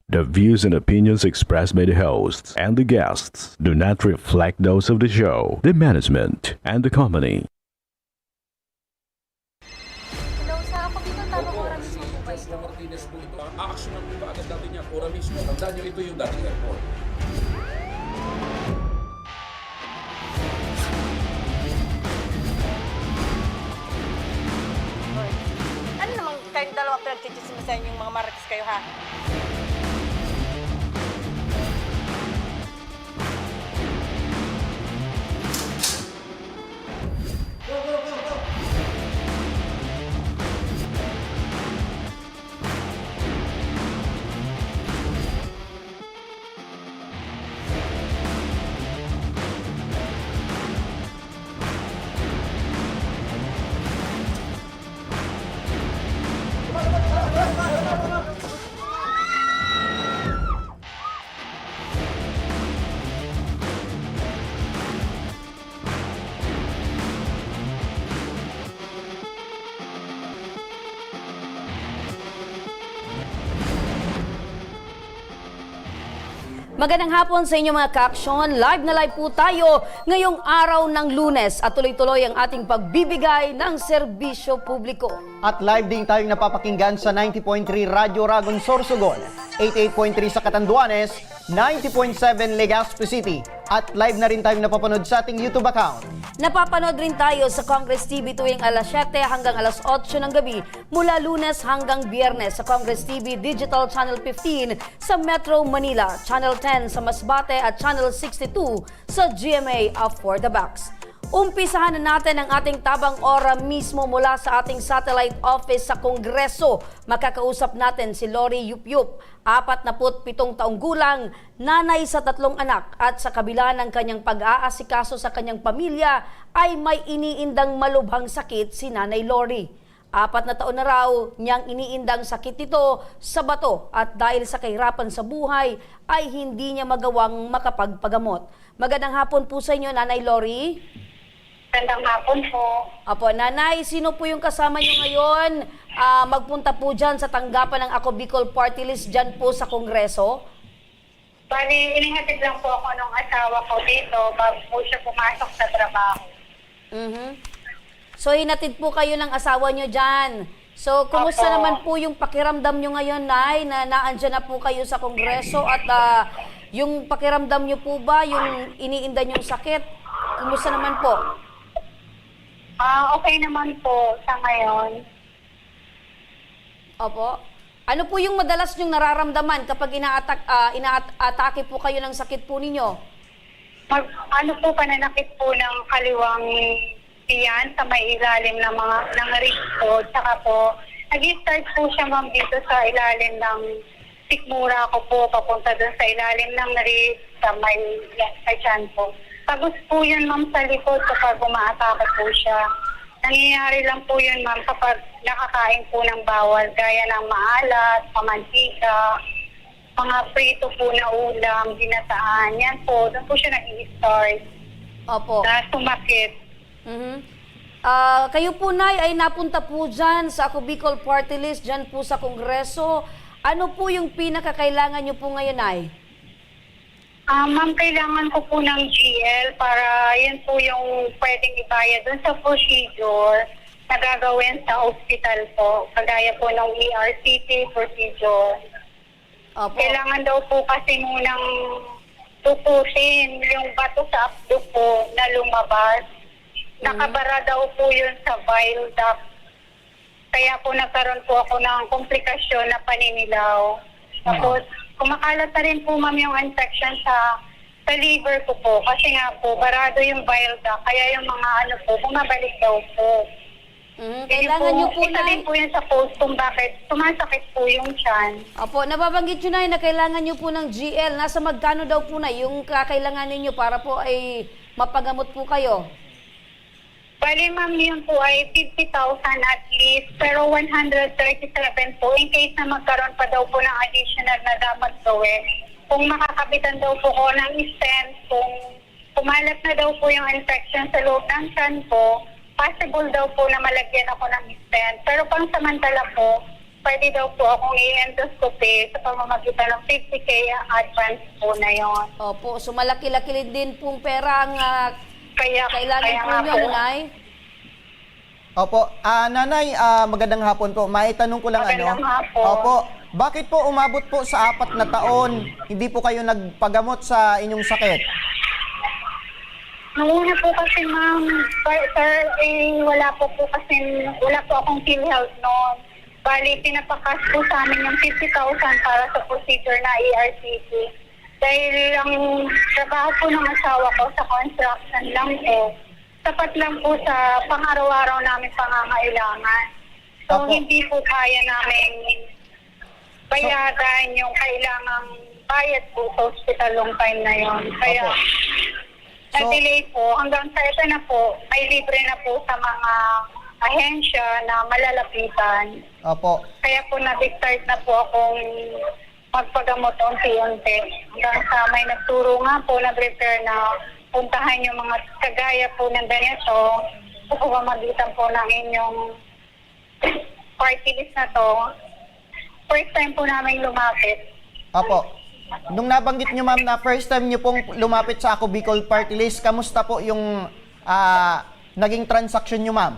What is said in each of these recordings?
The views and opinions expressed by the hosts and the guests do not reflect those of the show, the management, and the company. Hello, sa ako dito, tamang Opo, oras si mo po ba Mr. ito? Martinez po ito. Aaksyonan po ba agad natin yan? Ora mismo. Tandaan nyo, ito yung dating airport. Hoy. Ano namang kayong dalawa pinagchichismisan yung mga marites kayo, ha? Magandang hapon sa inyo mga ka-aksyon. Live na live po tayo ngayong araw ng Lunes at tuloy-tuloy ang ating pagbibigay ng serbisyo publiko. At live din tayong napapakinggan sa 90.3 Radyo Ragon Sorsogon, 88.3 sa Catanduanes, 90.7 Legazpi City. At live na rin tayong napapanood sa ating YouTube account. Napapanood rin tayo sa Congress TV tuwing alas 7 hanggang alas 8 ng gabi mula Lunes hanggang Biyernes sa Congress TV Digital Channel 15 sa Metro Manila, Channel 10 sa Masbate at Channel 62 sa GMA for the Box. Umpisahan na natin ang ating tabang ora mismo mula sa ating satellite office sa Kongreso. Makakausap natin si Lori Yupyup, 47 taong gulang, nanay sa 3 anak at sa kabila ng kanyang pag-aasikaso sa kanyang pamilya ay may iniindang malubhang sakit si Nanay Lori. 4 na taon na raw niyang iniindang sakit nito sa bato at dahil sa kahirapan sa buhay ay hindi niya magawang makapagpagamot. Magandang hapon po sa inyo, Nanay Lori. Magandang hapon po. Apo, Nanay, sino po yung kasama niyo ngayon? Magpunta po dyan sa tanggapan ng Ako Bicol Party List dyan po sa Kongreso? Bali, inihatid lang po ako ng asawa ko dito bago po siya pumasok sa trabaho. So, hinatid po kayo ng asawa niyo dyan. So, kumusta Opo. naman po yung pakiramdam niyo ngayon, Nay, na naandyan na po kayo sa Kongreso at yung pakiramdam niyo po ba, yung iniinda niyong sakit, kumusta naman po? Okay naman po sa ngayon. Opo. Ano po yung madalas niyong nararamdaman kapag inaatake po kayo ng sakit po ninyo? Ano po pananakit po ng kaliwang tiyan sa may ilalim ng ng wrist po. Saka po, nag-start po siya ma'am dito sa ilalim ng sikmura ko po papunta doon sa ilalim ng wrist sa may sa tiyan po. Tapos po yun ma'am sa likod kapag umaatake po siya. Nangyayari lang po yun ma'am kapag nakakain po ng bawal gaya ng maalat, pamantika, mga prito po na ulam, ginataan. Yan po, doon po siya nag-i-start Opo. na sumakit. Kayo po, Nay, ay napunta po dyan sa Ako Bicol Party List, dyan po sa Kongreso. Ano po yung pinakakailangan nyo po ngayon, Nay? Ma'am, kailangan ko po ng GL para yun po yung pwedeng ibayad doon sa procedure na gagawin sa hospital po. Kagaya po ng ERCP procedure. Opo. Kailangan daw po kasi munang tupusin yung bato sa abdo po na lumabas. Nakabara daw po yun sa bile duct. Kaya po nagkaroon po ako ng komplikasyon na paninilaw. Tapos kumakalat na rin po ma'am yung infection sa liver ko po. Kasi nga po, barado yung bile duct. Kaya yung mga bumabalik daw po. Kailangan nyo po, Isa din Nay. po yun sa post kung bakit sumasakit po yung tiyan. Opo, nababanggit nyo, Nay, na kailangan nyo po ng GL. Nasa magkano daw po, Nay, yung kakailangan ninyo para po ay mapagamot po kayo? Bali ma'am, yun po ay 50,000 at least, pero 137 po in case na magkaroon pa daw po ng additional na dapat gawin. Kung makakapitan daw po ko ng stent, kung kumalat na daw po yung infection sa loob ng tiyan po, possible daw po na malagyan ako ng stent. Pero pang samantala po, pwede daw po akong i-endoscopy sa pamamagitan ng 50K advance po na yon. Opo, so malaki-laki din pong pera ang kailangan po nga nyo, Nanay. Opo, Nanay, magandang hapon po. Maitanong ko lang Magandang ano. hapon. Opo, bakit po umabot po sa 4 na taon, hindi po kayo nagpagamot sa inyong sakit? Noong una po kasi ma'am, sir, wala po akong PhilHealth noon. Bali, pinapakas po sa amin yung 50,000 para sa procedure na ERCP. Dahil ang trabaho po ng asawa ko sa construction lang po, sapat lang po sa pang-araw-araw namin pangangailangan. So, Apo. hindi po kaya namin bayaran yung kailangang bayad po sa hospital long time na yon. Kaya, Apo. na-delay po. Hanggang sa ito na po, may libre na po sa mga ahensya na malalapitan. Opo. Kaya po na-start na po akong magpagamot unti-unti. Hanggang sa may nagturo nga po, nag-repair na puntahan yung mga kagaya po ng ganito. Sa pamamagitan po ng inyong party list na to. First time po namin lumapit. Opo. Nung nabanggit nyo ma'am na first time nyo pong lumapit sa Ako Bicol Party List, kamusta po yung naging transaction nyo ma'am?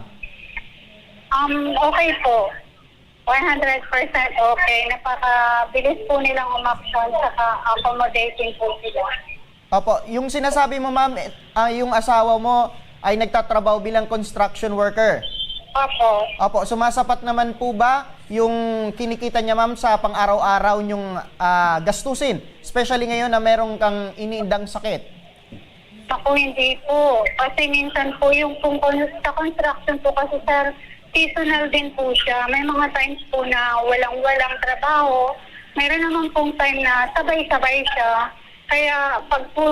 Okay po. 100% okay. Napakabilis po nilang umapsyon saka accommodating po sila. Opo, yung sinasabi mo ma'am, yung asawa mo ay nagtatrabaho bilang construction worker. Opo. Opo, sumasapat naman po ba yung kinikita niya ma'am sa pang-araw-araw yung gastusin? Especially ngayon na merong kang iniindang sakit. Ako hindi po. Kasi minsan po yung sa construction po kasi sir, seasonal din po siya. May mga times po na walang trabaho. Meron naman pong time na sabay-sabay siya. Kaya pag po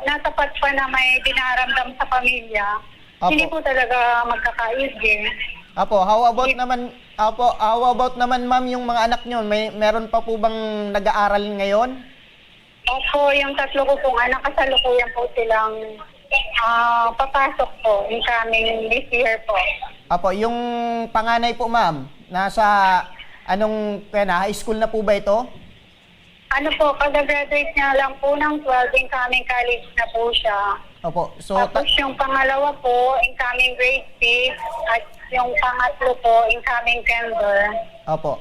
natapat pa na may dinaramdam sa pamilya, Apo. hindi po talaga magkakaigi. Apo, how about naman ma'am yung mga anak niyo? Meron pa po bang nag-aaral ngayon? Opo, yung 3 ko pong anak, kasalukuyan po silang papasok po, incoming this year po. Apo, yung panganay po ma'am, nasa high school na po ba ito? Ano po, pag-graduate niya lang po ng 12, incoming college na po siya. Opo, so Tapos yung pangalawa po, incoming grade 6, at yung pangatlo po, incoming December. Opo.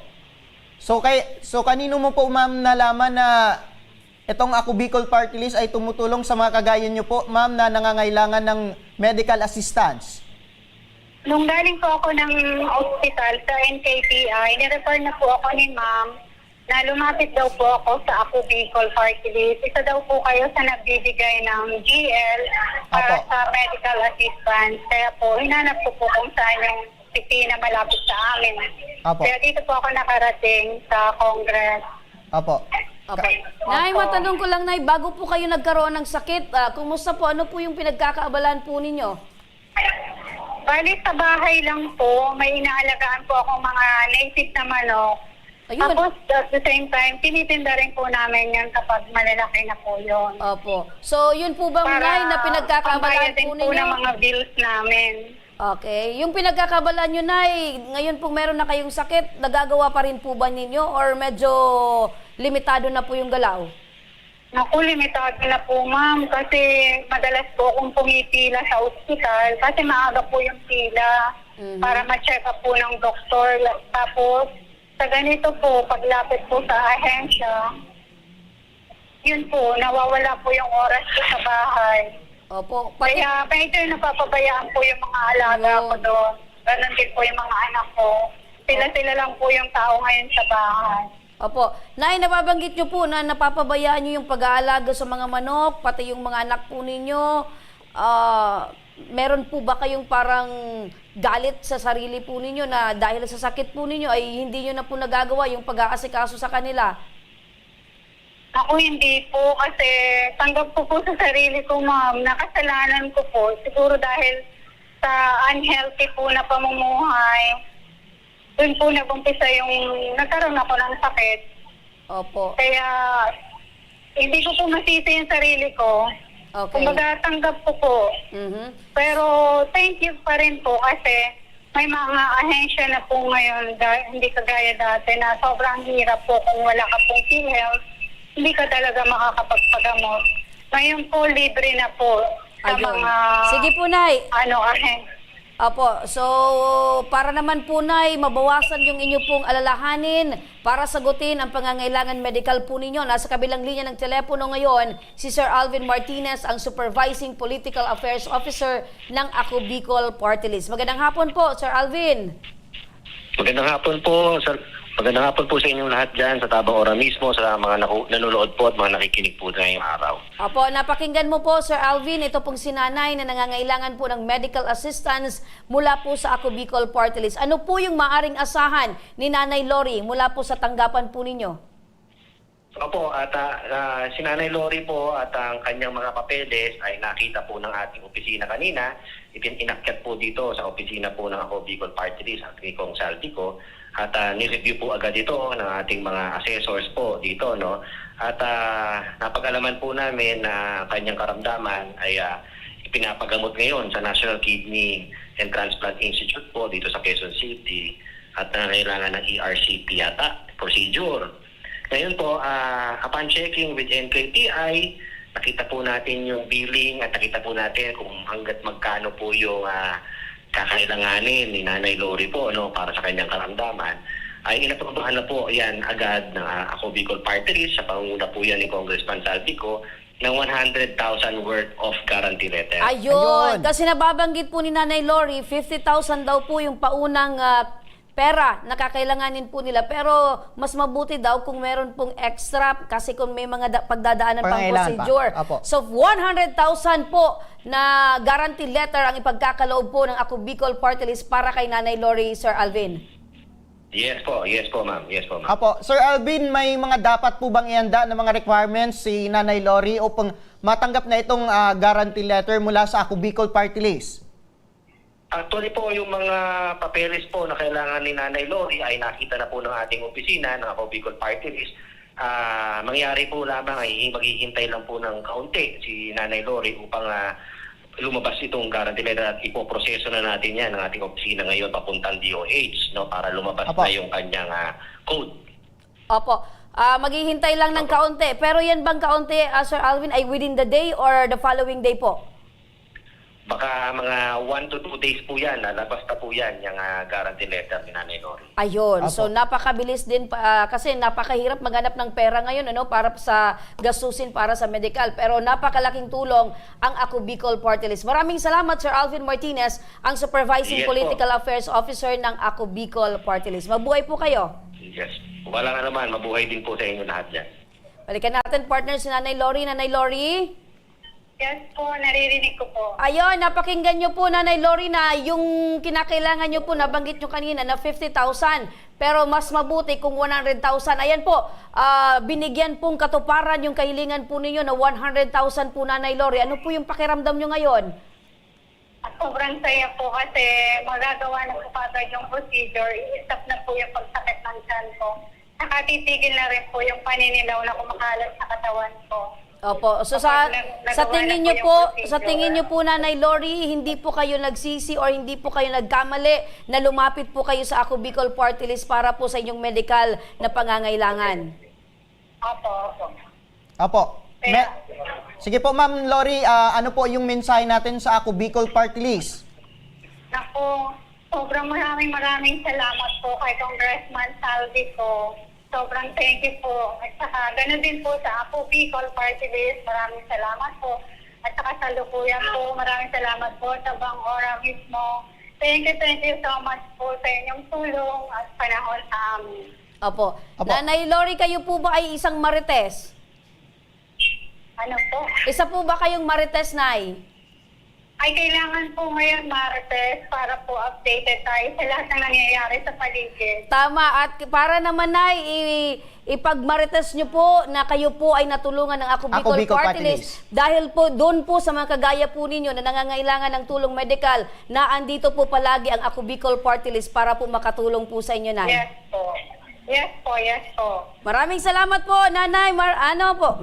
So kanino mo po ma'am nalaman na itong Ako Bicol Party List ay tumutulong sa mga kagaya niyo po ma'am na nangangailangan ng medical assistance? Nung galing po ako ng hospital sa NKPI, nirefer na po ako ni ma'am na lumapit daw po ako sa Ako Bicol Party List. Isa daw po kayo sa nagbibigay ng GL para Apo. sa medical assistance. Kaya po, hinanap ko po kung saan yung na malapit sa amin. Apo. Kaya dito po ako nakarating sa Congress. Opo. Opo. Nay, matanong ko lang, Nay, bago po kayo nagkaroon ng sakit, kumusta po? Ano po yung pinagkakaabalan po ninyo? Bali sa bahay lang po, may inaalagaan po akong mga native na manok. Ayun. Tapos at the same time, tinitinda rin po namin yan kapag malalaki na po yun. Opo. So, yun po bang, Nay, na pinagkakaabalan pambayad din po po ninyo? ng mga bills namin. Okay. Yung pinagkakabalaan nyo, Nay, ngayon pong meron na kayong sakit, nagagawa pa rin po ba ninyo or medyo limitado na po yung galaw? Naku, limitado na po ma'am kasi madalas po akong pumipila sa ospital kasi maaga po yung pila para ma-check up po ng doktor. Tapos sa ganito po, paglapit po sa ahensya, yun po, nawawala po yung oras ko sa bahay. Opo. Pati, Kaya medyo napapabayaan po yung mga alaga Yun. ko doon. Ganon din po yung mga anak ko. Sila lang po yung tao ngayon sa bahay. opo. Nay, nababanggit nyo po na napapabayaan nyo yung pag-aalaga sa mga manok, pati yung mga anak po ninyo. Meron po ba kayong parang galit sa sarili po ninyo na dahil sa sakit po ninyo ay hindi nyo na po nagagawa yung pag-aasikaso sa kanila? Ako hindi po kasi tanggap ko po sa sarili ko ma'am. Nakasalanan ko po. Siguro dahil sa unhealthy po na pamumuhay. Doon po nag-umpisa yung nagkaroon ako ng sakit. Opo. Kaya hindi ko po masisi yung sarili ko. Okay. Kumbaga tanggap ko po. Mhm. Pero thank you pa rin po kasi may mga ahensya na po ngayon, hindi kagaya dati na sobrang hirap po kung wala ka pong PhilHealth, hindi ka talaga makakapagpagamot. Ngayon po, libre na po sa Ayun. mga Sige po, Nay. ahensya. Opo, so para naman po, Nay, mabawasan yung inyo pong alalahanin para sagutin ang pangangailangan medical po ninyo. Nasa kabilang linya ng telepono ngayon, si Sir Alvin Martinez, ang Supervising Political Affairs Officer ng Ako Bicol Party List. Magandang hapon po, Sir Alvin. Magandang hapon po. Magandang hapon po sa inyong lahat dyan, sa Tabang Ora mismo, sa mga nanonood po at mga nakikinig po ngayong araw. Opo, napakinggan mo po, Sir Alvin, ito pong sinanay na nangangailangan po ng medical assistance mula po sa Ako Bicol Party List. Ano po yung maaring asahan ni Nanay Lori mula po sa tanggapan po ninyo? Opo, at si Nanay Lori po at ang kanyang mga papeles ay nakita po ng ating opisina kanina. Inakyat po dito sa opisina po ng Ako Bicol Party List at ni Kong Saltico. At nireview po agad ito ng ating mga assessors po dito, no? At napag-alaman po namin na ang kanyang karamdaman ay ipinapagamot ngayon sa National Kidney and Transplant Institute po dito sa Quezon City at nangangailangan ng ERCP yata procedure. Ngayon po, upon checking with NKTI, nakita po natin yung billing at nakita po natin kung hanggat magkano po yung kakailanganin ni Nanay Lori po, no, para sa kanyang karamdaman, ay inaprobahan na po yan agad ng Ako Bicol Party List sa pangunguna po yan ni Congressman Saltico ng 100,000 worth of guarantee letter. Ayun, Ayun. kasi nababanggit po ni Nanay Lori, 50,000 daw po yung paunang pera na kakailanganin po nila. Pero mas mabuti daw kung meron pong extra kasi kung may mga pagdadaanan pang Pangailangan procedure. pa. Apo. So 100,000 po na guarantee letter ang ipagkakaloob po ng Ako Bicol Party List para kay Nanay Lori, Sir Alvin. Yes po, ma'am. Yes po, ma'am. Apo, Sir Alvin, may mga dapat po bang ihanda ng mga requirements si Nanay Lori upang matanggap na itong guarantee letter mula sa Ako Bicol Party List? Actually po, yung mga papeles po na kailangan ni Nanay Lori ay nakita na po ng ating opisina ng Ako Bicol Party List. Mangyari po lamang ay maghihintay lang po ng kaunti si Nanay Lori upang lumabas itong guarantee letter at ipoproseso na natin yan ng ating opisina ngayon papuntang DOH, no, para lumabas Apo. na yung kanyang code. Opo, maghihintay lang ng kaunti. Pero yan bang kaunti, Sir Alvin, ay within the day or the following day po? Baka mga 1 to 2 days po yan, lalabas na po yan, yung guarantee letter ni Nanay Lori. Ayun. Apo. So napakabilis din kasi napakahirap maghanap ng pera ngayon para sa gastusin para sa medical. Pero napakalaking tulong ang Ako Bicol Party List. Maraming salamat, Sir Alvin Martinez, ang Supervising Yes po. Political Affairs Officer ng Ako Bicol Party List. Mabuhay po kayo. Yes. Wala nga naman, mabuhay din po sa inyo lahat dyan. Balikan natin, partner, si Nanay Lori. Nanay Lori? Yes po, naririnig ko po. Ayun, napakinggan nyo po, Nanay Lori, na yung kinakailangan nyo po, nabanggit nyo kanina na 50,000. Pero mas mabuti kung 100,000. Ayan po, binigyan pong katuparan yung kahilingan po ninyo na 100,000 po, Nanay Lori. Ano po yung pakiramdam nyo ngayon? Sobrang saya po kasi magagawa na po kagad yung procedure. I-stop na po yung pagsakit ng tiyan ko. Nakatitigil na rin po yung paninilaw na kumakalat sa katawan ko. Opo. So sa tingin niyo po, Nanay Lori, hindi po kayo nagsisi or hindi po kayo nagkamali na lumapit po kayo sa Ako Bicol Party List para po sa inyong medical na pangangailangan. Opo. Apo. Sige po, Ma'am Lori, ano po yung mensahe natin sa Ako Bicol Party List? Naku, sobrang maraming salamat po kay Congressman Saldico. Sobrang thank you po. At saka ganoon din po sa Ako Bicol Party List. Maraming salamat po. At saka sa Lukuyan po, maraming salamat po sa Bang Ora mismo. Thank you so much po sa inyong tulong at panahon sa amin. Opo. Opo. Nanay Lori, kayo po ba ay isang marites? Ano po? Isa po ba kayong marites, Nay? Ay kailangan po ngayon, Martes, para po updated tayo sa lahat ng nangyayari sa paligid. Tama. At para naman, Nay, ipagmarites nyo po na kayo po ay natulungan ng Ako Bicol Party List. Dahil po doon po sa mga kagaya po ninyo na nangangailangan ng tulong medical, na andito po palagi ang Ako Bicol Party List para po makatulong po sa inyo, Nay. Yes po. Yes po, yes po. Maraming salamat po, Nanay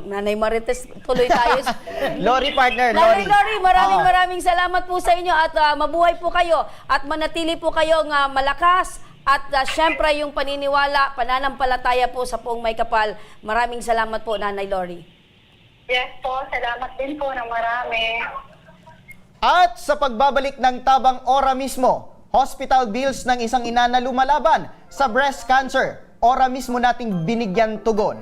Nanay Marites, tuloy tayo. Lori partner, Nanay Lori. Lori, maraming salamat po sa inyo at mabuhay po kayo at manatili po kayong malakas at syempre yung paniniwala, pananampalataya po sa poong may kapal. Maraming salamat po, Nanay Lori. Yes po, salamat din po ng marami. At sa pagbabalik ng Tabang Ora mismo, hospital bills ng isang ina na lumalaban sa breast cancer. Ora mismo nating binigyan tugon.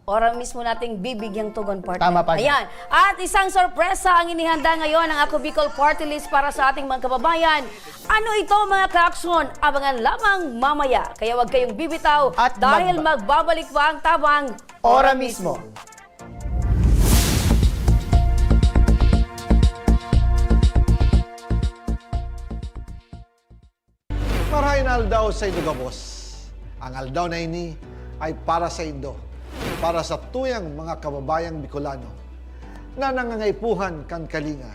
Ora mismo nating bibigyang tugon, partner. Tama pa. Ayan. At isang sorpresa ang inihanda ngayon ng Ako Bicol Party List para sa ating mga kababayan. Ano ito, mga ka-aksyon? Abangan lamang mamaya. Kaya huwag kayong bibitaw At dahil magbabalik pa ang Tabang Ora mismo. Marahin aldaw sa Indogabos. Ang aldaw na ini ay para sa Indo, para sa tuyang mga kababayang Bicolano na nangangaipuhan kan kalinga,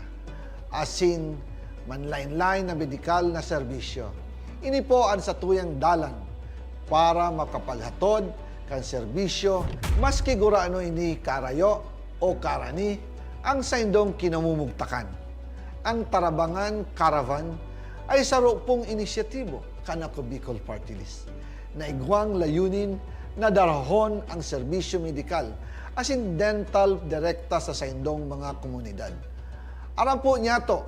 asin manlain-lain na medikal na serbisyo. Ini po ang sa tuyang dalan para makapaghatod kan serbisyo maski guraano ini karayo o karani ang sa Indong kinamumugtakan. Ang Tarabangan Caravan ay saro pong inisyatibo kan Ako Bicol Party List na igwang layunin na darahon ang serbisyo medikal asin dental direkta sa saindong mga komunidad. Aram po niya to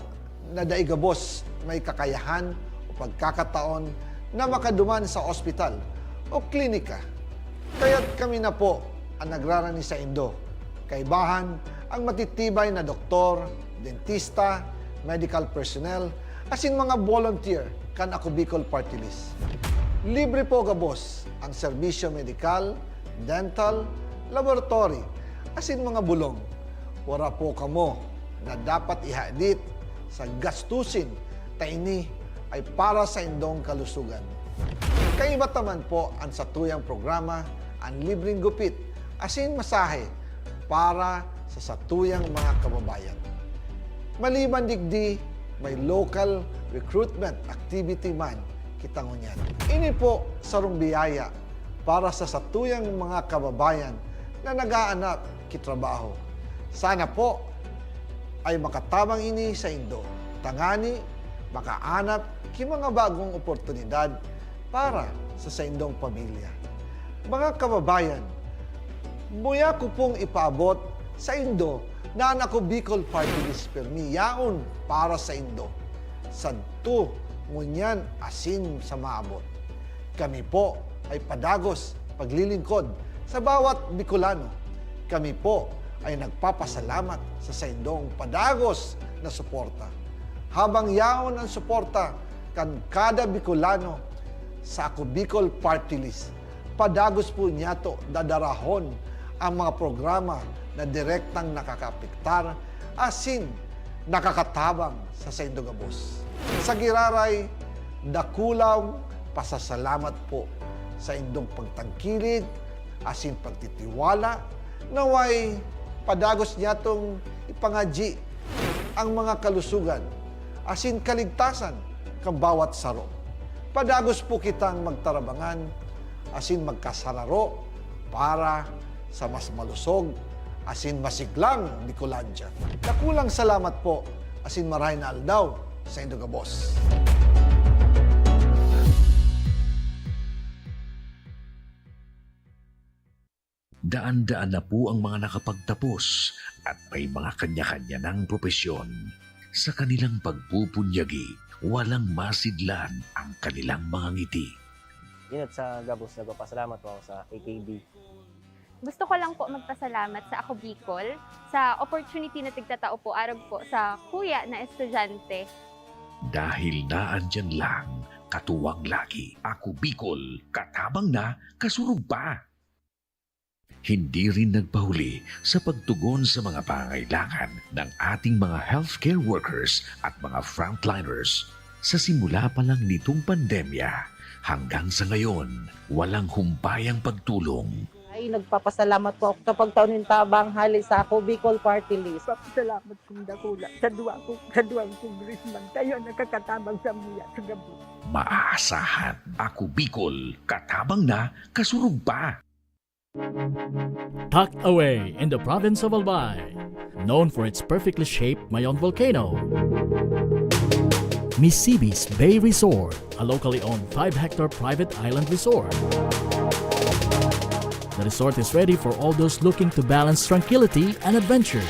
na daigabos may kakayahan o pagkakataon na makaduman sa ospital o klinika. Kaya't kami na po ang nagrarani sa Indo. Kaibahan ang matitibay na doktor, dentista, medical personnel, asin mga volunteer kan Ako Bicol Party List. Libre po gabos ang serbisyo medikal, dental, laboratory, asin mga bulong. Wala po kamo na dapat ihadit sa gastusin taini ay para sa indong kalusugan. Kaiba taman po ang satuyang programa ang libreng gupit asin masahe para sa satuyang mga kababayan. Maliban digdi, may local recruitment activity man kitang unyan. Ini po sarong biyaya para sa satuyang mga kababayan na nag-aanap kitrabaho. Sana po ay makatabang ini sa Indo. Tangani, makaanap ki mga bagong oportunidad para sa Indong pamilya. Mga kababayan, buya ko pong ipaabot sa Indo na ang Ako Bicol Party List permi yaon para sa Indo. Sadto ngunyan asin sa maabot. Kami po ay padagos paglilingkod sa bawat Bicolano. Kami po ay nagpapasalamat sa saindong padagos na suporta. Habang yaon ang suporta kan kada Bicolano sa Ako Bicol Party List, padagos po niya to dadarahon ang mga programa na direktang nakakapiktar asin nakakatabang sa Indogabos. Sa giraray, dakulaw pasasalamat po sa indong pagtangkilig asin pagtitiwala naway padagos niya tong ipangadji ang mga kalusugan asin kaligtasan kang bawat saro. Padagos po kitang magtarabangan asin magkasararo para sa mas malusog asin masiglang Bicolandia. Nakulang salamat po asin maray na aldaw sa Indogabos. Daan-daan na po ang mga nakapagtapos at may mga kanya-kanya ng propesyon. Sa kanilang pagpupunyagi, walang masidlan ang kanilang mga ngiti. Yun at sa Gabos, nagpapasalamat po ako sa AKB. Gusto ko lang po magpasalamat sa Ako Bicol sa opportunity na tigtatao po arog po sa kuya na estudyante. Dahil naandyan lang, katuwang lagi, Ako Bicol, katabang na, kasurog pa. Hindi rin nagpahuli sa pagtugon sa mga pangailangan ng ating mga healthcare workers at mga frontliners. Sa simula pa lang nitong pandemya, hanggang sa ngayon, walang humpayang pagtulong. ay nagpapasalamat po ako sa pagtaunin tabang hali sa ako Bicol Party List. Salamat kong dakula sa duwang congressman. Tayo nakakatabang sa muya sa gabi. Maaasahan, Ako Bicol, katabang na, kasurug pa. Tucked away in the province of Albay, known for its perfectly shaped Mayon volcano, Misibis Bay Resort, a locally owned 5-hectare private island resort. The resort is ready for all those looking to balance tranquility and adventure.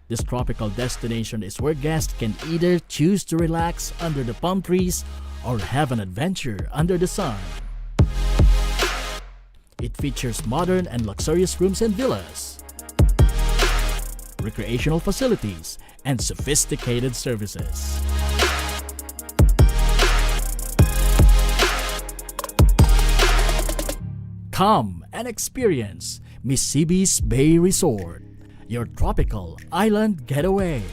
This tropical destination is where guests can either choose to relax under the palm trees or have an adventure under the sun. It features modern and luxurious rooms and villas, recreational facilities, and sophisticated services. Come and experience Misibis Bay Resort, your tropical island getaway.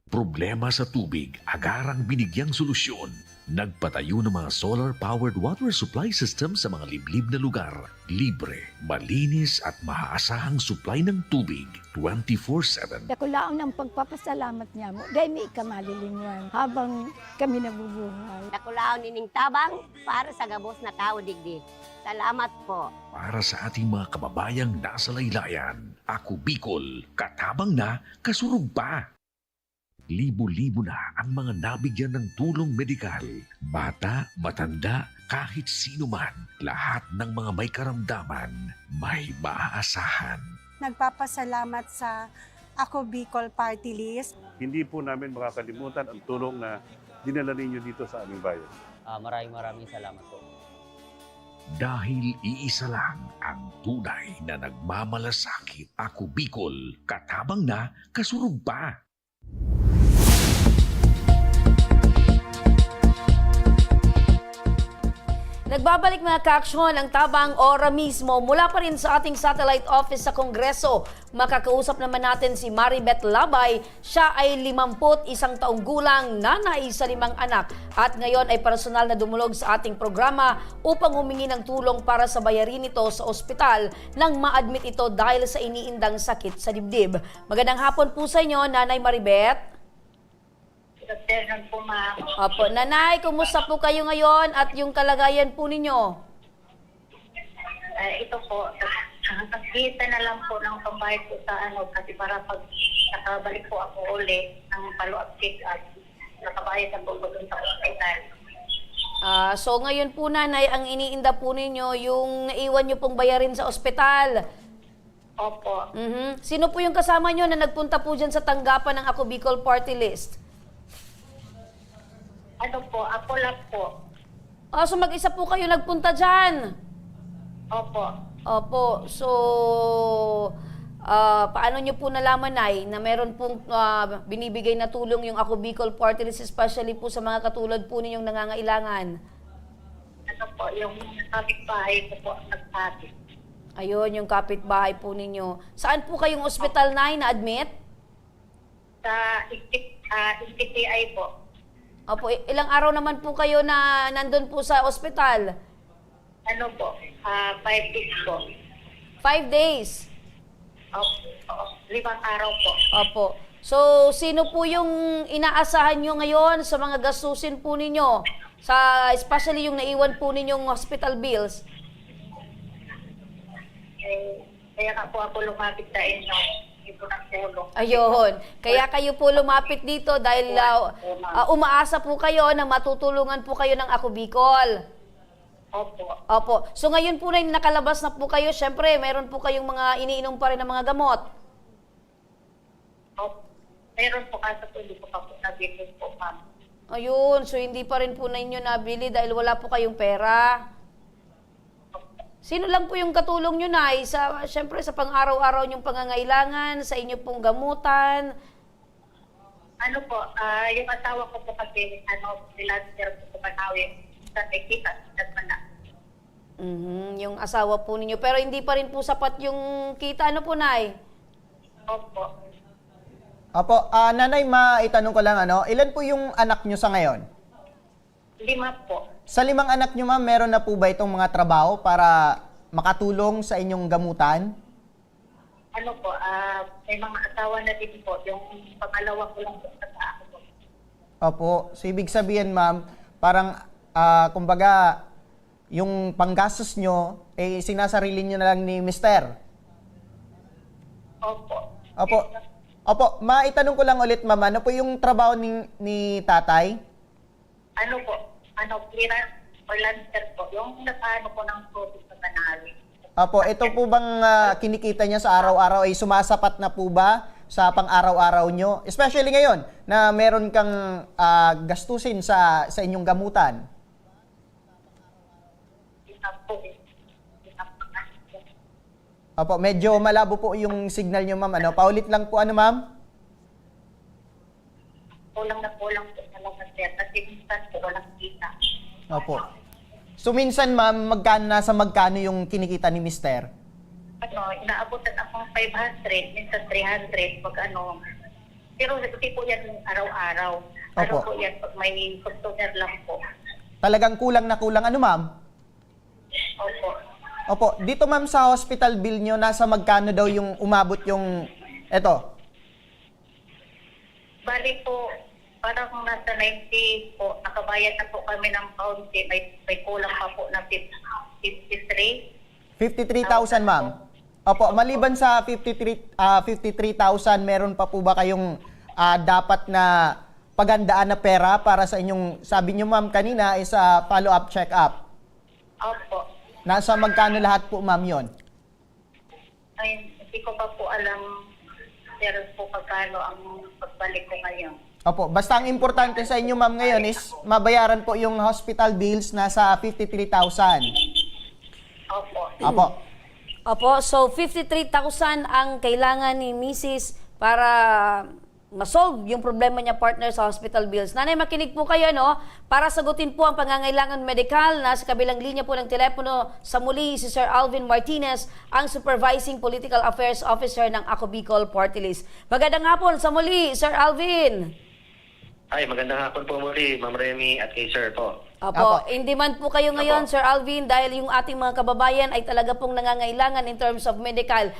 Problema sa tubig, agarang binigyang solusyon. Nagpatayo ng mga solar-powered water supply system sa mga liblib na lugar. Libre, malinis at maaasahang supply ng tubig 24/7. Dakulaon ang pagpapasalamat niya mo. Dahil may ikamalilingan habang kami nabubuhay. Nakulaon nining tabang para sa gabos na tao digdig. Salamat po. Para sa ating mga kababayang nasa laylayan, Ako Bicol, katabang na, kasurug pa. Libo-libo na ang mga nabigyan ng tulong medikal. Bata, matanda, kahit sino man, lahat ng mga may karamdaman, may maaasahan. Nagpapasalamat sa Ako Bicol Party List. Hindi po namin makakalimutan ang tulong na dinala ninyo dito sa aming bayan. Maraming salamat po. Dahil iisa lang ang tunay na nagmamalasakit. Ako Bicol, katabang na, kasurug pa. Nagbabalik mga kaaksyon ang tabang ora mismo mula pa rin sa ating satellite office sa Kongreso. Makakausap naman natin si Maribeth Labay. Siya ay 51 taong gulang, nanay sa 5 anak at ngayon ay personal na dumulog sa ating programa upang humingi ng tulong para sa bayarin ito sa ospital nang ma-admit ito dahil sa iniindang sakit sa dibdib. Magandang hapon po sa inyo, Nanay Maribeth. Po, ma'am. Opo, Nanay, kumusta po kayo ngayon at yung kalagayan po ninyo? Ito po, nakikita na lang po ng pambayad ko sa kasi para pag nakabalik po ako ulit ng follow-up check-up, nakabayad na po ko dun sa hospital. So ngayon po, Nanay, ang iniinda po ninyo yung naiwan nyo pong bayarin sa ospital. Opo. Sino po yung kasama nyo na nagpunta po dyan sa tanggapan ng Ako Bicol Party List? Ako lang po. So mag-isa po kayo nagpunta dyan? Opo. So, paano nyo po nalaman, Nay, na meron pong binibigay na tulong yung Ako Bicol Party List, especially po sa mga katulad po ninyong nangangailangan? Yung kapitbahay ko po nagsabi. Ayun, yung kapitbahay po ninyo. Saan po kayong ospital, Nay, na-admit? Sa ICTI po. Opo, ilang araw naman po kayo na nandun po sa ospital? 5 days po. 5 days? Opo, 5 araw po. Opo. So, sino po yung inaasahan nyo ngayon sa mga gastusin po ninyo? Especially yung naiwan po ninyong hospital bills? Kaya nga po ako lumapit sa inyo. Ayun. Kaya kayo po lumapit dito dahil umaasa po kayo na matutulungan po kayo ng Ako Bicol. Opo. So ngayon po na nakalabas na po kayo, syempre meron po kayong mga iniinom pa rin ng mga gamot. Opo. Meron po kasi po, hindi po pa po nabili po, ma'am. Ayun. So hindi pa rin po na inyo nabili dahil wala po kayong pera. Sino lang po yung katulong nyo, Nay? Siyempre, sa pang-araw-araw nyong pangangailangan, sa inyo pong gamutan? Yung asawa ko po kasi, freelancer po Panawi. Sa Tekita, na. Yung asawa po ninyo. Pero hindi pa rin po sapat yung kita, ano po, Nay? Opo. Opo, nanay, maitanong ko lang ilan po yung anak nyo sa ngayon? 5 po. Sa 5 anak nyo ma'am, meron na po ba itong mga trabaho para makatulong sa inyong gamutan? Ano po, may mga asawa na din po. Yung pangalawa ko lang po sa ako po. Opo, so ibig sabihin ma'am, parang kumbaga yung panggastos nyo, sinasarili nyo na lang ni Mister. Opo. Opo, maitanong ko lang ulit ma'am, ano po yung trabaho ni tatay? Ano po, clearance or lancer po. Yung nakaano po ng COVID sa tanali. Opo, ito po bang kinikita niya sa araw-araw ay sumasapat na po ba sa pang-araw-araw nyo? Especially ngayon na meron kang gastusin sa inyong gamutan. Opo, medyo malabo po yung signal nyo ma'am. Paulit lang po ma'am? Kulang na kulang po talaga sir. Kasi minsan po walang kita. Opo. So minsan ma'am, nasa magkano yung kinikita ni Mister? Inaabutan akong 500, minsan 300, pero hindi po yan araw-araw. Ano Opo. po yan, pag may customer lang po. Talagang kulang na kulang ma'am? Opo. Opo, dito ma'am sa hospital bill nyo, nasa magkano daw yung umabot yung, Bali po, parang nasa 90 po, nakabayad na po kami ng kaunti, may kulang pa po na 53. 53,000 ma'am. Opo, maliban sa 53,000, meron pa po ba kayong dapat na paghandaan na pera para sa inyong, sabi nyo ma'am kanina, is follow-up check-up? Opo. Nasa magkano lahat po ma'am yon? Ay, hindi ko pa po alam, pero po pagkano ang pagbalik ko ngayon. Opo, basta ang importante sa inyo ma'am ngayon is mabayaran po yung hospital bills nasa 53,000. Opo. Opo, so 53,000 ang kailangan ni Mrs. para masolve yung problema niya, partner, sa hospital bills. Nanay, makinig po kayo, para sagutin po ang pangangailangan medikal. Nasa kabilang linya po ng telepono sa muli si Sir Alvin Martinez, ang Supervising Political Affairs Officer ng Ako Bicol Party List. Magandang hapon sa muli, Sir Alvin. Ay, magandang hapon po muli, Ma'am Remy at kay Sir po. Opo, hindi man po kayo ngayon, Sir Alvin, dahil yung ating mga kababayan ay talaga pong nangangailangan in terms of medical.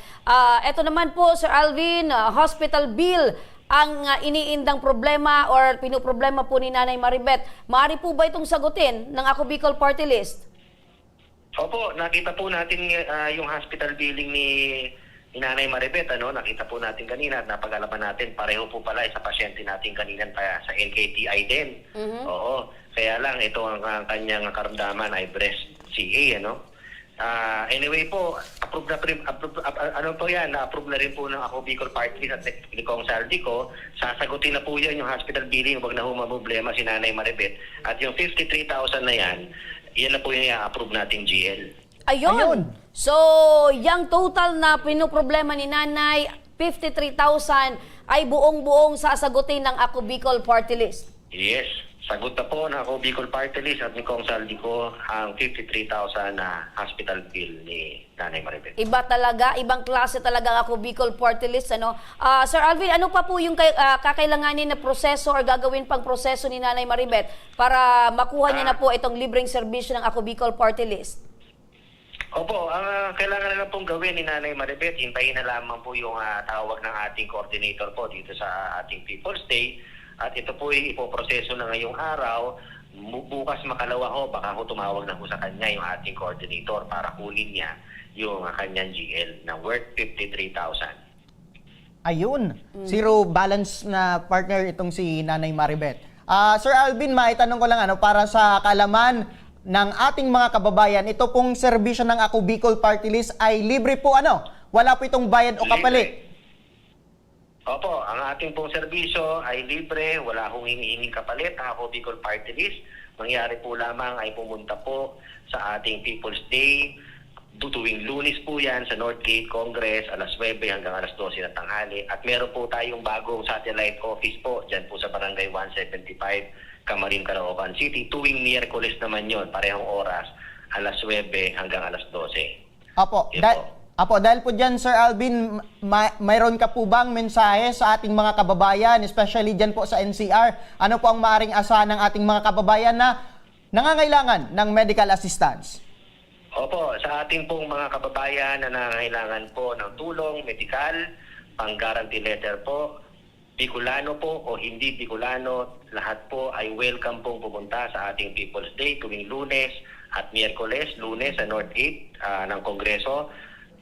Ito naman po, Sir Alvin, hospital bill ang iniindang problema or pinuproblema po ni Nanay Maribeth. Maaari po ba itong sagutin ng Ako Bicol Party List? Opo, nakita po natin yung hospital billing ni Nanay Maribeth, nakita po natin kanina at napag-alaman natin, pareho po pala sa pasyente natin kanina sa NKTI din. Oo, kaya lang ito ang kanyang karamdaman ay breast CA, anyway po, approve na rin po ng Ako Bicol Party at ni Kong Saldico. Sasagutin na po yan yung hospital billing, wag na problema si Nanay Maribeth. At yung 53,000 na yan na po yung i-approve nating GL. Ayun. So, yung total na pinoproblema ni Nanay, 53,000 ay buong-buong sasagutin ng Ako Bicol Party List. Yes. Sagot na po ng Ako Bicol Party List at ni Kong Saldico ang 53,000 na hospital bill ni Nanay Maribeth. Iba talaga, ibang klase talaga ang Ako Bicol Party List. Sir Alvin, ano pa po yung kakailanganin na proseso or gagawin pang proseso ni Nanay Maribeth para makuha niya na po itong libreng serbisyo ng Ako Bicol Party List? Opo, ang kailangan na lang pong gawin ni Nanay Maribeth, hintayin na lamang po yung tawag ng ating coordinator po dito sa ating People's Day. At ito po ay ipoproseso na ngayong araw. Bukas makalawa baka tumawag na po sa kanya yung ating coordinator para kunin niya yung kanyang GL na worth 53,000. Ayun, zero balance na partner itong si Nanay Maribeth. Sir Alvin, maitanong ko lang para sa kalaman ng ating mga kababayan, ito pong serbisyo ng Ako Bicol Party List ay libre po wala po itong bayad o kapalit. Opo, ang ating pong serbisyo ay libre, wala hong hinihinging kapalit ang Ako Bicol Party List. Mangyari po lamang ay pumunta po sa ating People's Day. Tuwing Lunes po yan sa Northgate Congress, alas 9 hanggang alas 12 na tanghali. At meron po tayong bagong satellite office po, dyan po sa Barangay 175, Camarin, Caloocan City. Tuwing Miyerkules naman yon, parehong oras, alas 9 hanggang alas 12. Opo, Apo, dahil po dyan, Sir Alvin, mayroon ka po bang mensahe sa ating mga kababayan, especially dyan po sa NCR? Ano po ang maaring asahan ng ating mga kababayan na nangangailangan ng medical assistance? Opo, sa ating pong mga kababayan na nangangailangan po ng tulong, medikal, pang-guarantee letter po, Bicolano po o hindi Bicolano, lahat po ay welcome pong pumunta sa ating People's Day tuwing Lunes at Miyerkules. Lunes sa North 8 ng Kongreso.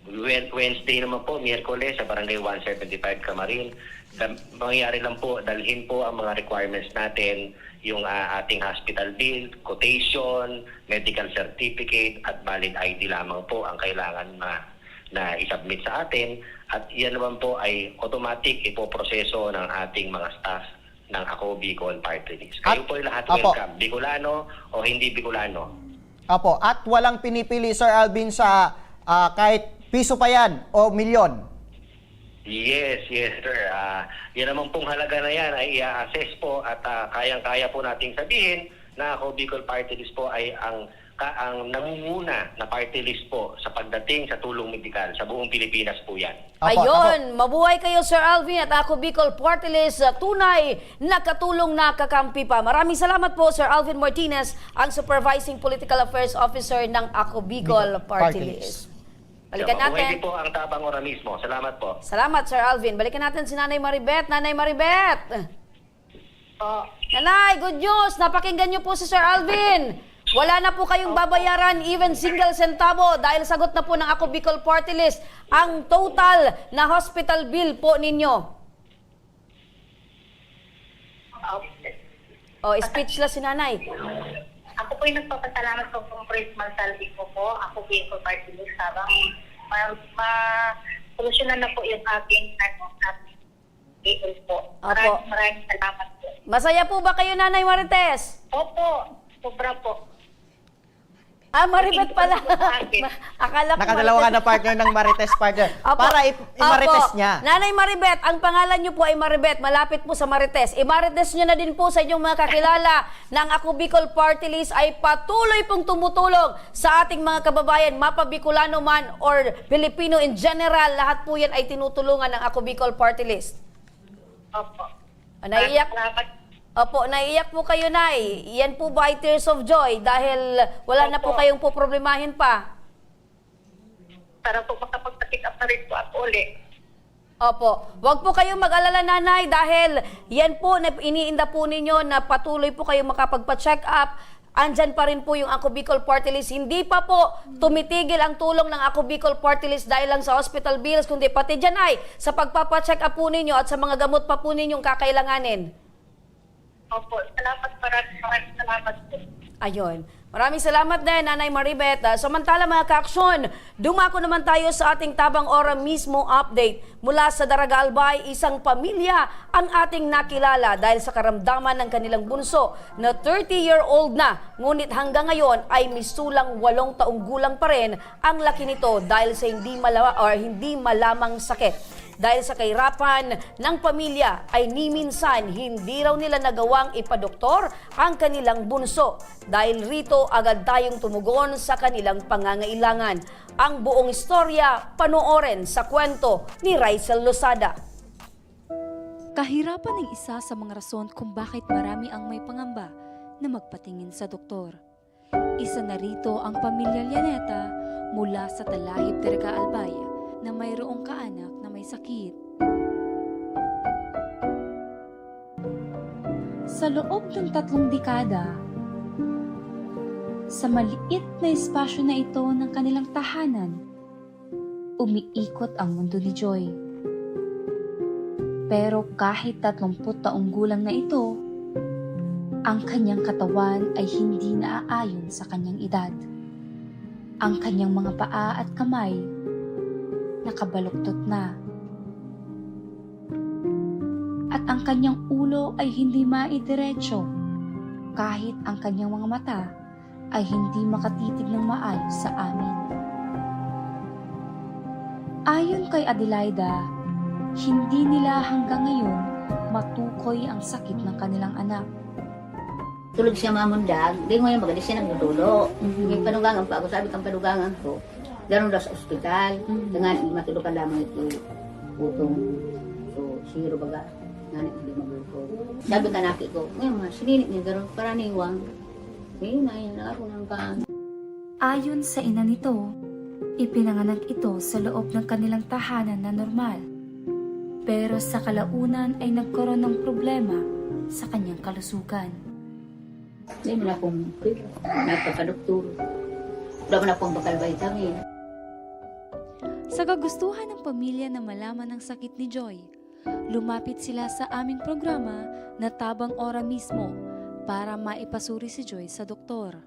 Wednesday naman po, Miyerkules sa Barangay 175 Camarin. Mangyayari lang po, dalhin po ang mga requirements natin, yung ating hospital bill, quotation, medical certificate at valid ID lamang po ang kailangan na isubmit sa atin. At yan naman po ay automatic ipoproseso ng ating mga staff ng Ako Bicol Party List. Kayo po ay lahat welcome, Bicolano o hindi Bicolano. Opo, at walang pinipili, Sir Alvin, sa kahit piso pa yan o milyon. Yes, sir. Yan naman pong halaga na yan ay i-assess po at kayang-kaya po nating sabihin na Ako Bicol Party List po ay ang nangunguna na party list po sa pagdating sa tulong medikal sa buong Pilipinas po yan. Ayun, mabuhay kayo Sir Alvin at Ako Bicol Party List, tunay na katulong na kakampi pa. Maraming salamat po Sir Alvin Martinez, ang Supervising Political Affairs Officer ng Ako Bicol Party List. Balikan natin. Mabuhay po ang Tabang Ora mismo. Salamat po. Salamat Sir Alvin. Balikan natin si Nanay Maribeth. Nanay Maribeth! Nanay, good news! Napakinggan niyo po si Sir Alvin. Wala na po kayong babayaran even single centavo dahil sagot na po ng Ako Bicol Party List ang total na hospital bill po ninyo. Speechless si Nanay. Ako po yung nagpapasalamat po kung Christmas salvi ko po. Ako Bicol Party List habang ma-solusyonan na po yung aking Bicol po. Maraming salamat po. Masaya po ba kayo, Nanay Marites? Opo, sobra po. Maribeth pala. Akala ko Nakadalawa ka na partner ng Marites partner. Para i-Marites niya. Nanay Maribeth, ang pangalan niyo po ay Maribeth. Malapit po sa Marites. I-Marites niyo na din po sa inyong mga kakilala ng Ako Bicol Party List ay patuloy pong tumutulong sa ating mga kababayan, mapa Bicolano man or Filipino in general. Lahat po yan ay tinutulungan ng Ako Bicol Party List. Opo. Naiiyak. Opo, naiiyak po kayo, Nay. Yan po ba ay tears of joy dahil wala na po kayong poproblemahin pa? Para po makapag-pick up na rin po at uli. Opo. Huwag po kayong mag-alala, Nanay, dahil yan po, iniinda po ninyo na patuloy po kayong makapagpa-check up. Andyan pa rin po yung Ako Bicol Party List. Hindi pa po tumitigil ang tulong ng Ako Bicol Party List dahil lang sa hospital bills, kundi pati dyan ay sa pagpapa-check up po ninyo at sa mga gamot pa po ninyong kakailanganin. Opo, maraming salamat po. Ayun. Maraming salamat din, Nanay Maribeth. Samantala mga kaaksyon, dumako naman tayo sa ating Tabang Ora mismo update. Mula sa Daraga Albay, isang pamilya ang ating nakilala dahil sa karamdaman ng kanilang bunso na 30-year-old na. Ngunit hanggang ngayon ay misulang 8 taong gulang pa rin ang laki nito dahil sa hindi malamang sakit. Dahil sa kahirapan ng pamilya ay ni minsan hindi raw nila nagawang ipadoktor ang kanilang bunso. Dahil rito agad tayong tumugon sa kanilang pangangailangan. Ang buong istorya panoorin sa kwento ni Raisel Losada. Kahirapan ay isa sa mga rason kung bakit marami ang may pangamba na magpatingin sa doktor. Isa na rito ang pamilya Llaneta mula sa Talahib, Daraga Albay na mayroong kaanak na may sakit. Sa loob ng 3 dekada, sa maliit na espasyo na ito ng kanilang tahanan, umiikot ang mundo ni Joy. Pero kahit 30 taong gulang na ito, ang kanyang katawan ay hindi naaayon sa kanyang edad. Ang kanyang mga paa at kamay nakabaluktot na. At ang kanyang ulo ay hindi maidiretso kahit ang kanyang mga mata ay hindi makatitig ng maayos sa amin. Ayon kay Adelaida, hindi nila hanggang ngayon matukoy ang sakit ng kanilang anak. Tulog siya mamundag, di ngayon magaling siya nagdudulo. Yung panugangan pa ako, sabi kang panugangan ko, daron daw sa ospital. Dengan matulukan lamang ito utong. So, siro baga. Nga hindi magulog. Sabi ka naki ko, ngayon sininit niya daron karaniwang. Ngayon na ako nang kaan. Ayon sa ina nito, ipinanganak ito sa loob ng kanilang tahanan na normal. Pero sa kalaunan ay nagkaroon ng problema sa kanyang kalusugan. Hindi mo na akong nagpagka-doktor. Wala mo na akong bakal vitamin. Sa kagustuhan ng pamilya na malaman ang sakit ni Joy, lumapit sila sa aming programa na Tabang Ora mismo para maipasuri si Joy sa doktor.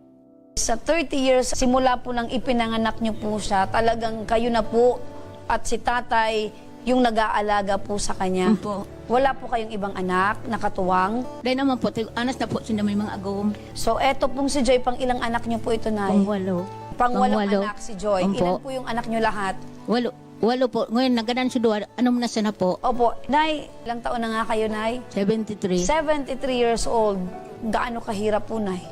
Sa 30 years, simula po nang ipinanganak niyo po siya, talagang kayo na po at si tatay yung nag-aalaga po sa kanya. Po. Wala po kayong ibang anak, nakatuwang. Dahil naman po, anas na po sila may mga agawang. So eto pong si Joy, pang ilang anak niyo po ito, Nay? Pang-walo. Pang-walong Pang-walo. anak si Joy. Opo. Ilan po yung anak niyo lahat? Walo po. Ngayon, naganan si Duwa. Ano mo na sana po? Opo. Nay, ilang taon na nga kayo, Nay? 73. 73 years old. Gaano kahirap po, Nay?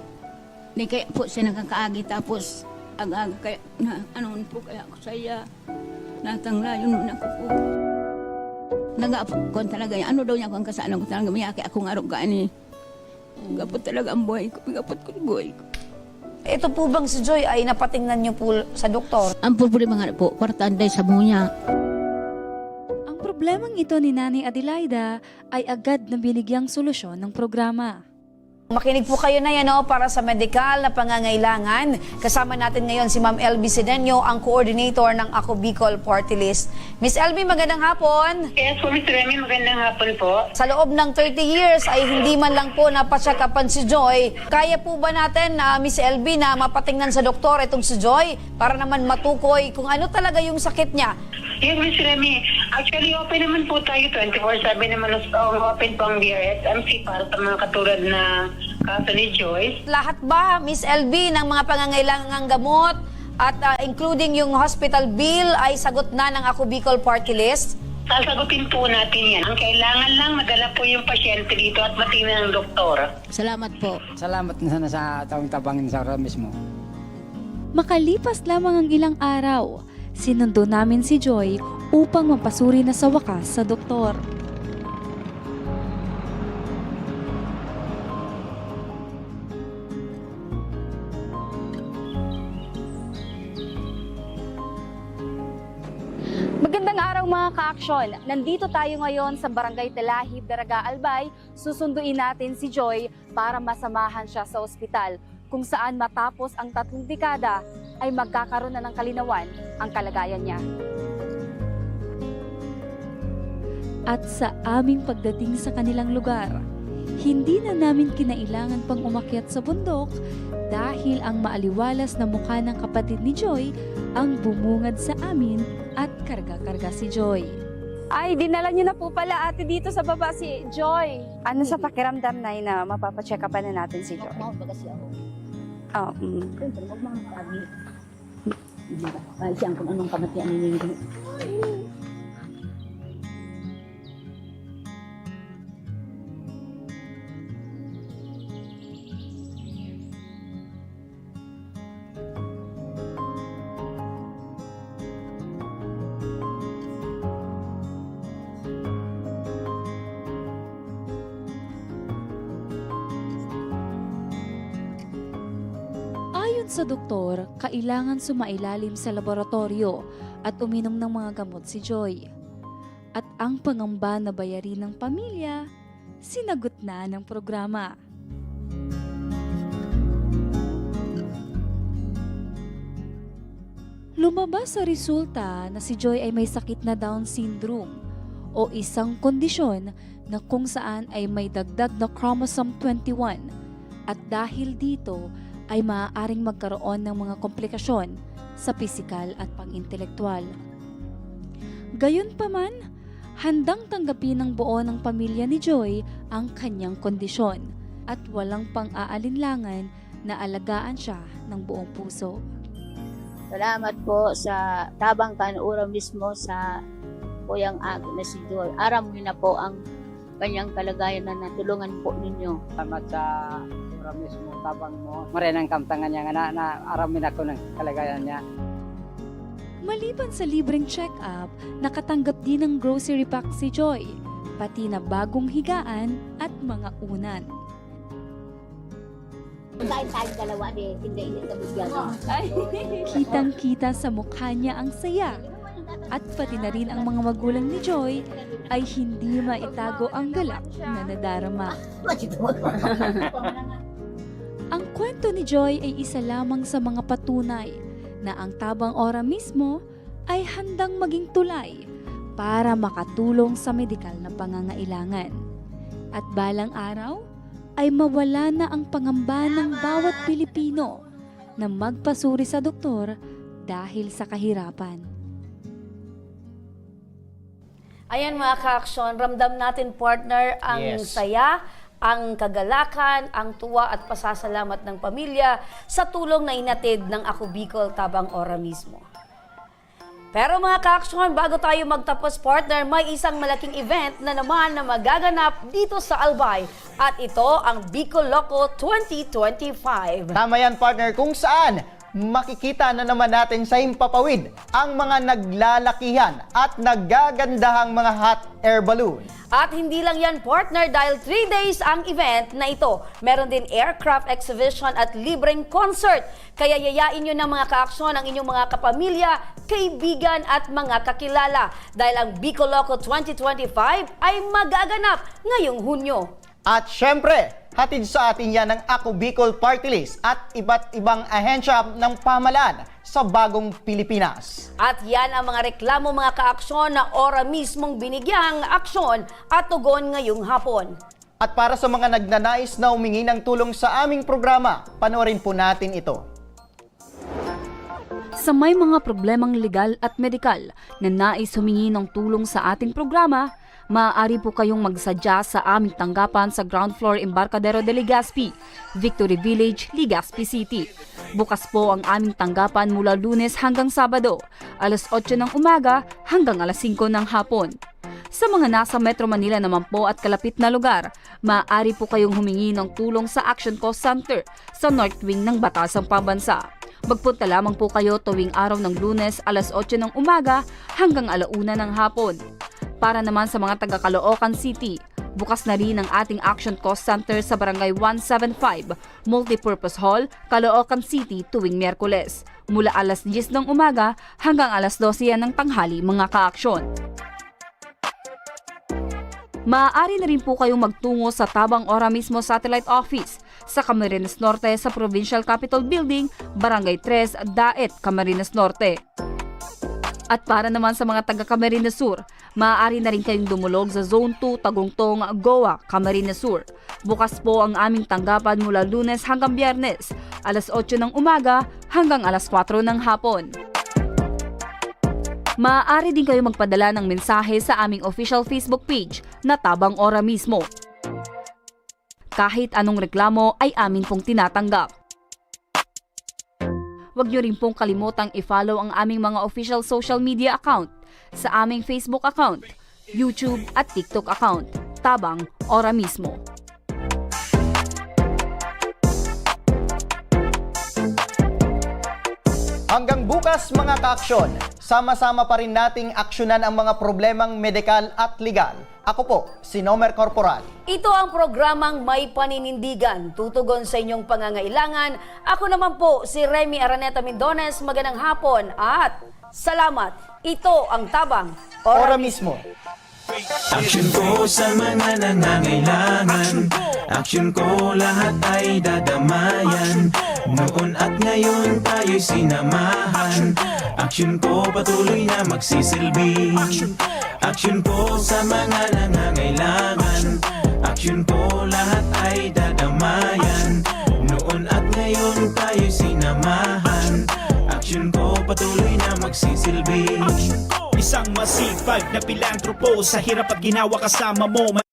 Hindi kaya po siya nakakaagi. Tapos, aga kaya, ano po kaya ako saya. Natanglayon mo na ako po. Nag-aapon talaga yan. Ano daw niya kung kasalanan ko talaga. Mayaki akong araw gani. Gapot talaga ang buhay ko. Gapot ko ang buhay ko. Ito po bang si Joy ay napatingnan niyo po sa doktor? Ang problema nga po, kwartanday sa munya. Ang problemang ito ni Nanay Adelaida ay agad na binigyang solusyon ng programa. Makinig po kayo na yan para sa medikal na pangangailangan. Kasama natin ngayon si Ma'am LB Sedeño, ang coordinator ng Ako Bicol Party List. Miss LB, magandang hapon. Yes po, Mr. Remy, magandang hapon po. Sa loob ng 30 years ay hindi man lang po napasyakapan si Joy. Kaya po ba natin, Miss LB, na mapatingnan sa doktor itong si Joy para naman matukoy kung ano talaga yung sakit niya? Yes, Mr. Remy. Actually, open naman po tayo 24/7 naman open po ang DRSMC para sa mga katulad na kaso ni Joyce. Lahat ba, Miss LB, ng mga pangangailangang gamot at including yung hospital bill ay sagot na ng Ako Bicol Party List? Sasagutin po natin yan. Ang kailangan lang, madala po yung pasyente dito at matingnan ng doktor. Salamat po. Salamat na sana sa taong tabangin sa oras mismo. Makalipas lamang ang ilang araw, sinundo namin si Joy upang mapasuri na sa wakas sa doktor. Magandang araw mga ka-aksyon. Nandito tayo ngayon sa Barangay Telahib, Daraga, Albay. Susunduin natin si Joy para masamahan siya sa ospital, kung saan matapos ang 3 dekada ay magkakaroon na ng kalinawan ang kalagayan niya. At sa aming pagdating sa kanilang lugar, hindi na namin kinailangan pang umakyat sa bundok dahil ang maaliwalas na mukha ng kapatid ni Joy ang bumungad sa amin at karga-karga si Joy. Ay, dinala niyo na po pala ate dito sa baba si Joy. Ano sa pakiramdam na mapapacheck up na natin si Joy? Mao ba kasi ako? Oo. Huwag mga kaagi. Siyang kung anong kamatian ninyo. Ayon sa doktor, kailangan sumailalim sa laboratorio at uminom ng mga gamot si Joy. At ang pangamba na bayarin ng pamilya, sinagot na ng programa. Lumabas sa resulta na si Joy ay may sakit na Down syndrome o isang kondisyon na kung saan ay may dagdag na chromosome 21 at dahil dito ay maaaring magkaroon ng mga komplikasyon sa pisikal at pang-intelektual. Gayunpaman, handang tanggapin ng buo ng pamilya ni Joy ang kanyang kondisyon at walang pang-aalinlangan na alagaan siya ng buong puso. Salamat po sa Tabang Kanura mismo sa Kuyang Agi na si Joy. Aram niyo na po ang kanyang kalagayan na natulungan po ninyo. Salamat sa ura mismo, tabang mo. Marinang kamtangan niya nga na aramin ako ng kalagayan niya. Maliban sa libreng check-up, nakatanggap din ng grocery pack si Joy, pati na bagong higaan at mga unan. Kain tayo dalawa hindi ka bigyan. Kitang-kita sa mukha niya ang saya. At pati na rin ang mga magulang ni Joy ay hindi maitago ang galak na nadarama. Ang kwento ni Joy ay isa lamang sa mga patunay na ang Tabang Ora mismo ay handang maging tulay para makatulong sa medikal na pangangailangan. At balang araw ay mawala na ang pangamba ng bawat Pilipino na magpasuri sa doktor dahil sa kahirapan. Ayan mga ka-aksyon, ramdam natin partner ang saya, ang kagalakan, ang tuwa at pasasalamat ng pamilya sa tulong na inatid ng Ako Bicol Tabang Ora mismo. Pero mga ka-aksyon, bago tayo magtapos partner, may isang malaking event na naman na magaganap dito sa Albay. At ito ang Bicol Loco 2025. Tama yan partner, kung saan makikita na naman natin sa himpapawid ang mga naglalakihan at naggagandahang mga hot air balloon. At hindi lang yan partner dahil 3 days ang event na ito. Meron din aircraft exhibition at libreng concert. Kaya yayain nyo ng mga ka-aksyon ang inyong mga kapamilya, kaibigan at mga kakilala. Dahil ang Bicol Loco 2025 ay magaganap ngayong Hunyo. At syempre, hatid sa atin yan ng Ako Bicol Party List at iba't ibang ahensya ng pamahalaan sa bagong Pilipinas. At yan ang mga reklamo mga ka-aksyon na ora mismong binigyang aksyon at tugon ngayong hapon. At para sa mga nagnanais na humingi ng tulong sa aming programa, panoorin po natin ito. Sa may mga problemang legal at medikal na nais humingi ng tulong sa ating programa, maaari po kayong magsadya sa aming tanggapan sa ground floor Embarcadero de Legazpi, Victory Village, Legazpi City. Bukas po ang aming tanggapan mula Lunes hanggang Sabado, alas 8 ng umaga hanggang alas 5 ng hapon. Sa mga nasa Metro Manila naman po at kalapit na lugar, maaari po kayong humingi ng tulong sa Action Cost Center sa North Wing ng Batasang Pambansa. Magpunta lamang po kayo tuwing araw ng Lunes alas 8 ng umaga hanggang alauna ng hapon. Para naman sa mga taga Caloocan City, bukas na rin ang ating Action Cost Center sa Barangay 175, Multipurpose Hall, Caloocan City tuwing Miyerkules, mula alas 10 ng umaga hanggang alas 12 ng tanghali mga ka-aksyon. Maaari na rin po kayong magtungo sa Tabang Ora mismo Satellite Office sa Camarines Norte sa Provincial Capitol Building, Barangay 3, Daet, Camarines Norte. At para naman sa mga taga Camarines Sur, maaari na rin kayong dumulog sa Zone 2, Tagungtong, Goa, Camarines Sur. Bukas po ang aming tanggapan mula Lunes hanggang Biyernes, alas 8 ng umaga hanggang alas 4 ng hapon. Maaari din kayo magpadala ng mensahe sa aming official Facebook page na Tabang Ora mismo. Kahit anong reklamo ay amin pong tinatanggap. Huwag niyo rin pong kalimutang i-follow ang aming mga official social media account sa aming Facebook account, YouTube at TikTok account, Tabang Ora mismo. Hanggang bukas mga ka-aksyon, sama-sama pa rin nating aksyonan ang mga problemang medikal at legal. Ako po, si Nomer Corporal. Ito ang programang May Paninindigan, tutugon sa inyong pangangailangan. Ako naman po, si Remy Araneta Mindones. Magandang hapon at salamat. Ito ang Tabang Ora mismo. Aksyon ko sa mga nangangailangan. Aksyon ko lahat ay dadamayan. Noon at ngayon tayo'y sinamahan. Aksyon ko patuloy na magsisilbi. Aksyon ko sa mga nangangailangan. Aksyon ko lahat ay dadamayan. Noon at ngayon tayo'y sinamahan. Aksyon ko patuloy na magsisilbi. Isang masipag na pilantropo sa hirap at ginawa kasama mo.